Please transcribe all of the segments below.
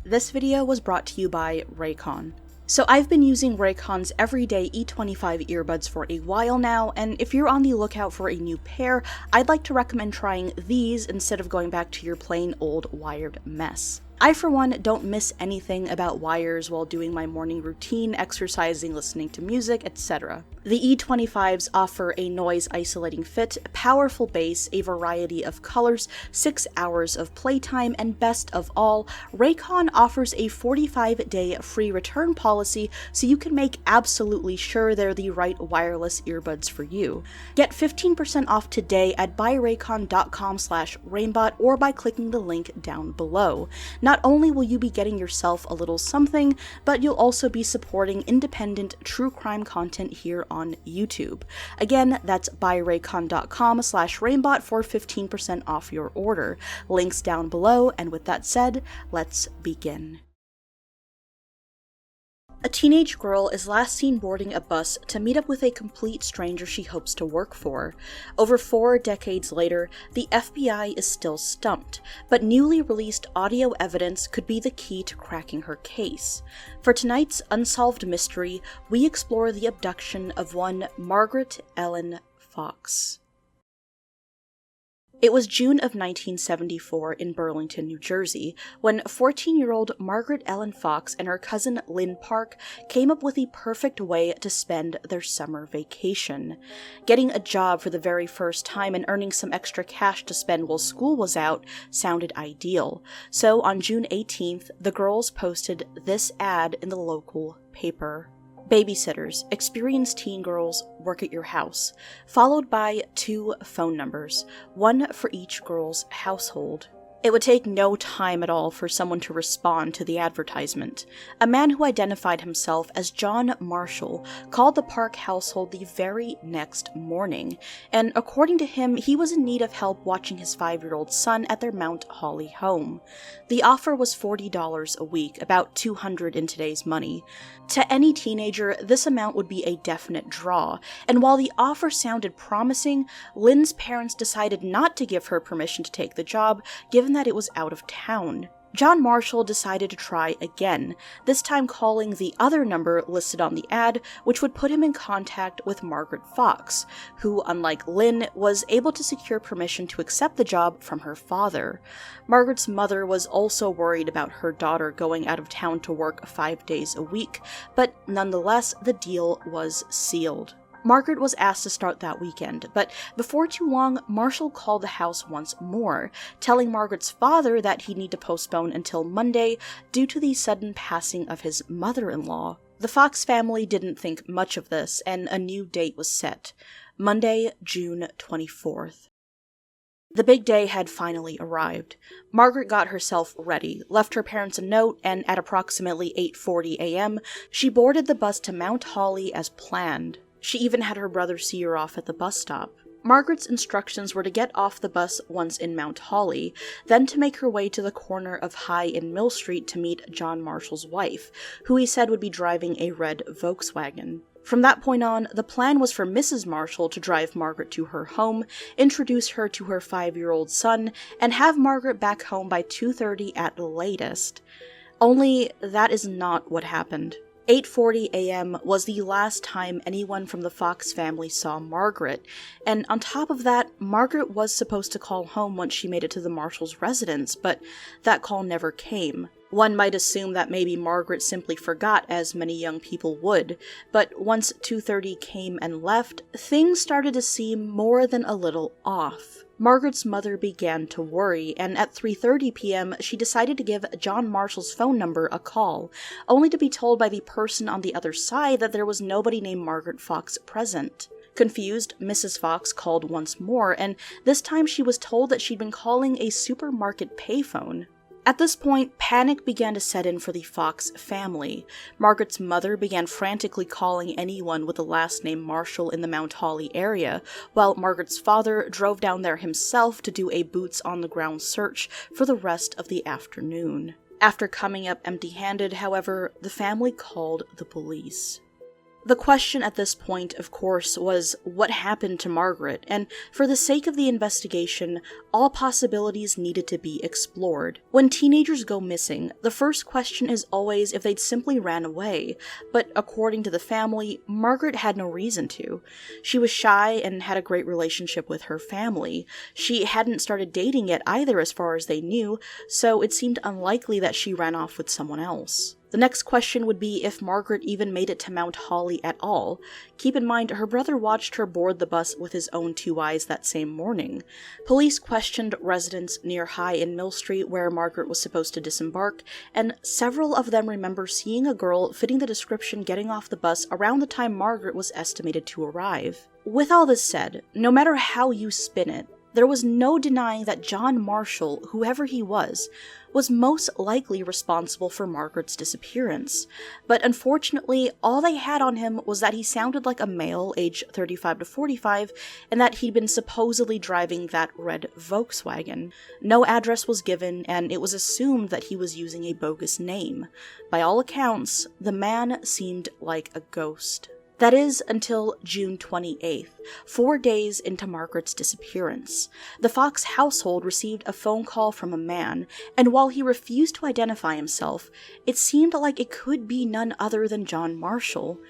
This video was brought to you by Raycon. So I've been using Raycon's everyday E25 earbuds for a while now, and if you're on the lookout for a new pair, I'd like to recommend trying these instead of going back to your plain old wired mess. I, for one, don't miss anything about wires while doing my morning routine, exercising, listening to music, etc. The E25s offer a noise-isolating fit, powerful bass, a variety of colors, 6 hours of playtime, and best of all, Raycon offers a 45-day free return policy so you can make absolutely sure they're the right wireless earbuds for you. Get 15% off today at buyraycon.com/rainbot or by clicking the link down below. Not only will you be getting yourself a little something, but you'll also be supporting independent true crime content here on YouTube. Again, that's buyraycon.com/rainbot for 15% off your order. Links down below, and with that said, let's begin. A teenage girl is last seen boarding a bus to meet up with a complete stranger she hopes to work for. Over 4 decades later, the FBI is still stumped, but newly released audio evidence could be the key to cracking her case. For tonight's Unsolved Mystery, we explore the abduction of one Margaret Ellen Fox. It was June of 1974 in Burlington, New Jersey, when 14-year-old Margaret Ellen Fox and her cousin Lynn Park came up with the perfect way to spend their summer vacation. Getting a job for the very first time and earning some extra cash to spend while school was out sounded ideal. So on June 18th, the girls posted this ad in the local paper. Babysitters, experienced teen girls work at your house, followed by 2 phone numbers, one for each girl's household. It would take no time at all for someone to respond to the advertisement. A man who identified himself as John Marshall called the Park household the very next morning, and according to him, he was in need of help watching his 5-year-old son at their Mount Holly home. The offer was $40 a week, about $200 in today's money. To any teenager, this amount would be a definite draw, and while the offer sounded promising, Lynn's parents decided not to give her permission to take the job, given that it was out of town. John Marshall decided to try again, this time calling the other number listed on the ad, which would put him in contact with Margaret Fox, who, unlike Lynn, was able to secure permission to accept the job from her father. Margaret's mother was also worried about her daughter going out of town to work 5 days a week, but nonetheless, the deal was sealed. Margaret was asked to start that weekend, but before too long, Marshall called the house once more, telling Margaret's father that he'd need to postpone until Monday due to the sudden passing of his mother-in-law. The Fox family didn't think much of this, and a new date was set, Monday, June 24th. The big day had finally arrived. Margaret got herself ready, left her parents a note, and at approximately 8:40 a.m., she boarded the bus to Mount Holly as planned. She even had her brother see her off at the bus stop. Margaret's instructions were to get off the bus once in Mount Holly, then to make her way to the corner of High and Mill Street to meet John Marshall's wife, who he said would be driving a red Volkswagen. From that point on, the plan was for Mrs. Marshall to drive Margaret to her home, introduce her to her 5-year-old son, and have Margaret back home by 2:30 at the latest. Only that is not what happened. 8:40 a.m. was the last time anyone from the Fox family saw Margaret, and on top of that, Margaret was supposed to call home once she made it to the Marshalls' residence, but that call never came. One might assume that maybe Margaret simply forgot, as many young people would, but once 2:30 came and left, things started to seem more than a little off. Margaret's mother began to worry, and at 3:30 p.m. she decided to give John Marshall's phone number a call, only to be told by the person on the other side that there was nobody named Margaret Fox present. Confused, Mrs. Fox called once more, and this time she was told that she'd been calling a supermarket payphone. At this point, panic began to set in for the Fox family. Margaret's mother began frantically calling anyone with the last name Marshall in the Mount Holly area, while Margaret's father drove down there himself to do a boots-on-the-ground search for the rest of the afternoon. After coming up empty-handed, however, the family called the police. The question at this point, of course, was what happened to Margaret, and for the sake of the investigation, all possibilities needed to be explored. When teenagers go missing, the first question is always if they'd simply ran away, but according to the family, Margaret had no reason to. She was shy and had a great relationship with her family. She hadn't started dating yet either as far as they knew, so it seemed unlikely that she ran off with someone else. The next question would be if Margaret even made it to Mount Holly at all. Keep in mind, her brother watched her board the bus with his own 2 eyes that same morning. Police questioned residents near High and Mill Street where Margaret was supposed to disembark, and several of them remember seeing a girl fitting the description getting off the bus around the time Margaret was estimated to arrive. With all this said, no matter how you spin it, there was no denying that John Marshall, whoever he was most likely responsible for Margaret's disappearance. But unfortunately, all they had on him was that he sounded like a male, aged 35 to 45, and that he'd been supposedly driving that red Volkswagen. No address was given, and it was assumed that he was using a bogus name. By all accounts, the man seemed like a ghost. That is, until June 28th, 4 days into Margaret's disappearance. The Fox household received a phone call from a man, and while he refused to identify himself, it seemed like it could be none other than John Marshall.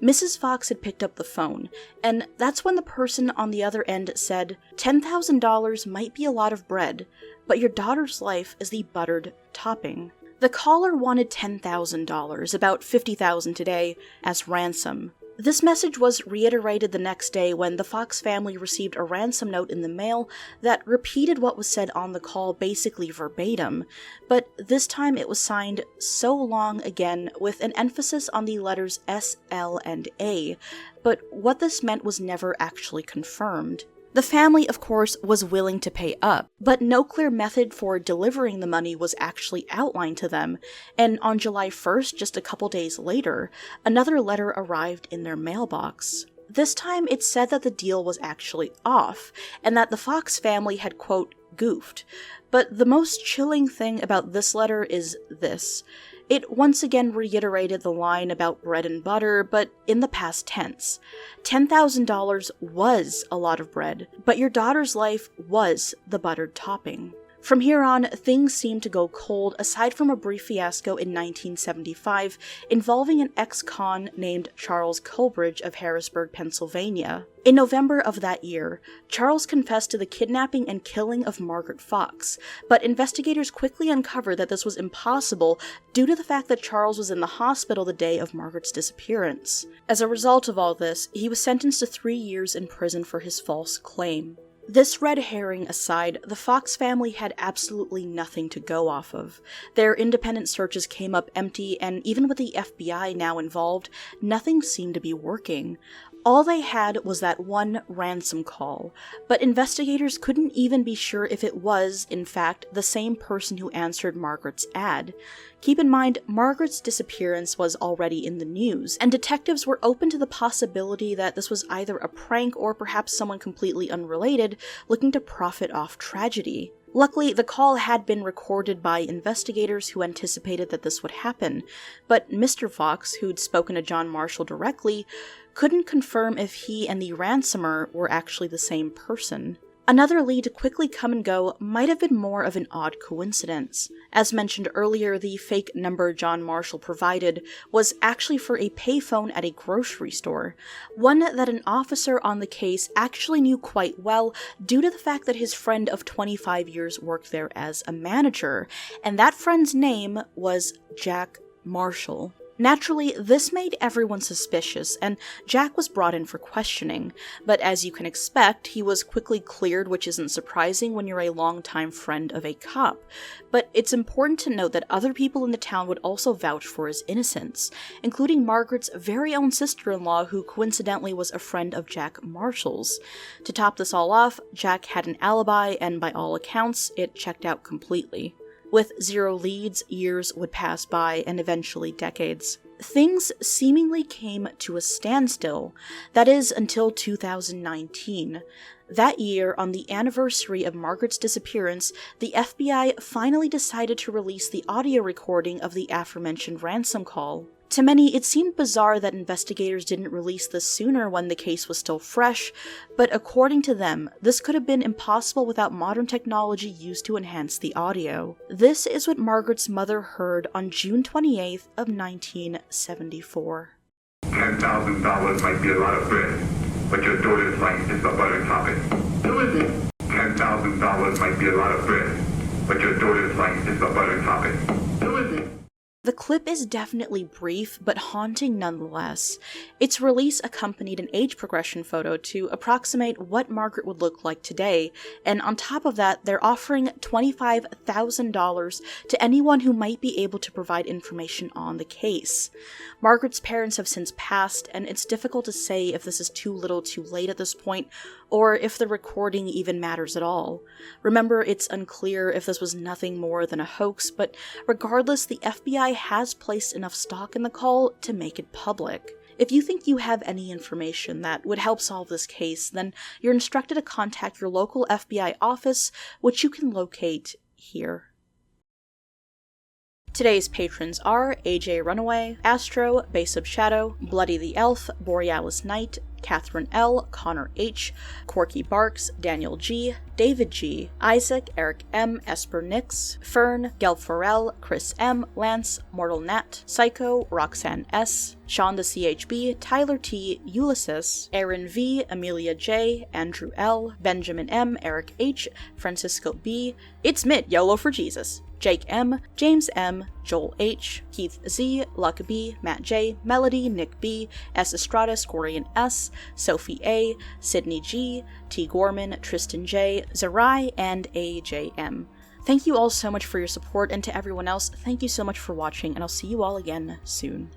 Mrs. Fox had picked up the phone, and that's when the person on the other end said, $10,000 might be a lot of bread, but your daughter's life is the buttered topping. The caller wanted $10,000, about $50,000 today, as ransom. This message was reiterated the next day when the Fox family received a ransom note in the mail that repeated what was said on the call basically verbatim, but this time it was signed so long again with an emphasis on the letters S, L, and A, but what this meant was never actually confirmed. The family, of course, was willing to pay up, but no clear method for delivering the money was actually outlined to them, and on July 1st, just a couple days later, another letter arrived in their mailbox. This time, it said that the deal was actually off, and that the Fox family had, quote, goofed. But the most chilling thing about this letter is this. It once again reiterated the line about bread and butter, but in the past tense. $10,000 was a lot of bread, but your daughter's life was the buttered topping. From here on, things seemed to go cold aside from a brief fiasco in 1975 involving an ex-con named Charles Culbridge of Harrisburg, Pennsylvania. In November of that year, Charles confessed to the kidnapping and killing of Margaret Fox, but investigators quickly uncovered that this was impossible due to the fact that Charles was in the hospital the day of Margaret's disappearance. As a result of all this, he was sentenced to 3 years in prison for his false claim. This red herring aside, the Fox family had absolutely nothing to go off of. Their independent searches came up empty, and even with the FBI now involved, nothing seemed to be working. All they had was that one ransom call, but investigators couldn't even be sure if it was, in fact, the same person who answered Margaret's ad. Keep in mind, Margaret's disappearance was already in the news, and detectives were open to the possibility that this was either a prank or perhaps someone completely unrelated looking to profit off tragedy. Luckily, the call had been recorded by investigators who anticipated that this would happen, but Mr. Fox, who'd spoken to John Marshall directly, couldn't confirm if he and the ransomer were actually the same person. Another lead to quickly come and go might have been more of an odd coincidence. As mentioned earlier, the fake number John Marshall provided was actually for a payphone at a grocery store, one that an officer on the case actually knew quite well due to the fact that his friend of 25 years worked there as a manager, and that friend's name was Jack Marshall. Naturally, this made everyone suspicious, and Jack was brought in for questioning, but as you can expect, he was quickly cleared, which isn't surprising when you're a longtime friend of a cop. But it's important to note that other people in the town would also vouch for his innocence, including Margaret's very own sister-in-law, who coincidentally was a friend of Jack Marshall's. To top this all off, Jack had an alibi, and by all accounts, it checked out completely. With 0 leads, years would pass by, and eventually decades. Things seemingly came to a standstill, that is, until 2019. That year, on the anniversary of Margaret's disappearance, the FBI finally decided to release the audio recording of the aforementioned ransom call. To many, it seemed bizarre that investigators didn't release this sooner when the case was still fresh, but according to them, this could have been impossible without modern technology used to enhance the audio. This is what Margaret's mother heard on June 28th of 1974. $10,000 might be a lot of bread, but your daughter's life is the butter topping. Who is it? $10,000 might be a lot of bread, but your daughter's life is the butter topping. Who is it? The clip is definitely brief, but haunting nonetheless. Its release accompanied an age progression photo to approximate what Margaret would look like today, and on top of that, they're offering $25,000 to anyone who might be able to provide information on the case. Margaret's parents have since passed, and it's difficult to say if this is too little too late at this point, or if the recording even matters at all. Remember, it's unclear if this was nothing more than a hoax, but regardless, the FBI has placed enough stock in the call to make it public. If you think you have any information that would help solve this case, then you're instructed to contact your local FBI office, which you can locate here. Today's patrons are AJ Runaway, Astro, Base of Shadow, Bloody the Elf, Borealis Knight, Catherine L, Connor H, Corky Barks, Daniel G, David G, Isaac, Eric M, Esper Nix, Fern, Gelforel, Chris M, Lance, Mortal Nat, Psycho, Roxanne S, Sean the CHB, Tyler T, Ulysses, Aaron V, Amelia J, Andrew L, Benjamin M, Eric H, Francisco B, It's Mitt, YOLO for Jesus, Jake M, James M, Joel H, Keith Z, Luck B, Matt J, Melody, Nick B, S. Estrada, Scorian S, Sophie A, Sydney G, T. Gorman, Tristan J, Zerai, and AJM. Thank you all so much for your support, and to everyone else, thank you so much for watching, and I'll see you all again soon.